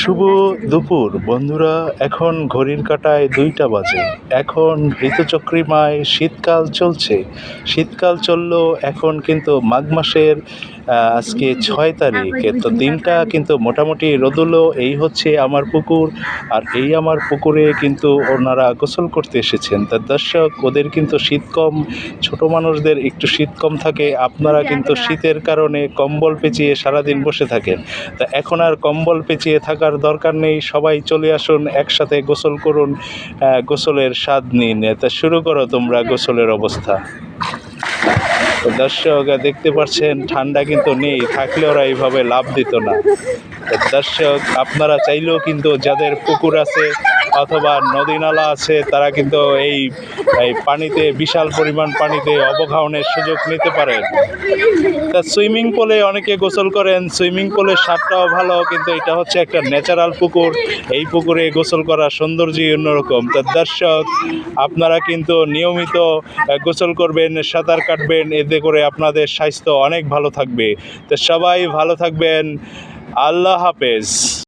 শুভ দুপুর বন্ধুরা। এখন ঘড়ির কাঁটায় 2টা বাজে। এখন ঋতুচক্রিমায় শীতকাল চলছে। শীতকাল চললেও এখন কিন্তু মাঘ মাসের আজকে 6 তারিখ। তো দিনটা কিন্তু মোটামুটি রোদুলো। এই হচ্ছে আমার পুকুর, আর এই আমার পুকুরে কিন্তু ওনারা গোসল করতে এসেছেন। তা দর্শক, ওদের কিন্তু শীত কম, ছোট মানুষদের একটু শীত কম থাকে। আপনারা কিন্তু শীতের কারণে কম্বল পেঁচিয়ে সারাদিন বসে থাকেন। তা এখন আর কম্বল পেঁচিয়ে থাকার দরকার নেই। সবাই চলে আসুন, একসাথে গোসল করুন, গোসলের স্বাদ নিন। তা শুরু করো তোমরা গোসলের অবস্থা। তো দর্শক, দেখতে পাচ্ছেন ঠান্ডা কিন্তু নেই, থাকলে ওরা এইভাবে লাভ দিত না। তো দর্শক, আপনারা চাইলেও কিন্তু যাদের পুকুর আছে অথবা নদী নালা আছে, তারা কিন্তু এই পানিতে, বিশাল পরিমাণ পানিতে অবগাহনের সুযোগ নিতে পারেন। তা সুইমিং পুলে অনেকে গোসল করেন, সুইমিং পুলের স্বাদটাও ভালো, কিন্তু এটা হচ্ছে একটা ন্যাচারাল পুকুর। এই পুকুরে গোসল করার সৌন্দর্যই অন্যরকম। তা দর্শক, আপনারা কিন্তু নিয়মিত গোসল করবেন, সাঁতার কাটবেন, এতে করে আপনাদের স্বাস্থ্য অনেক ভালো থাকবে। তো সবাই ভালো থাকবেন। আল্লাহ হাফেজ।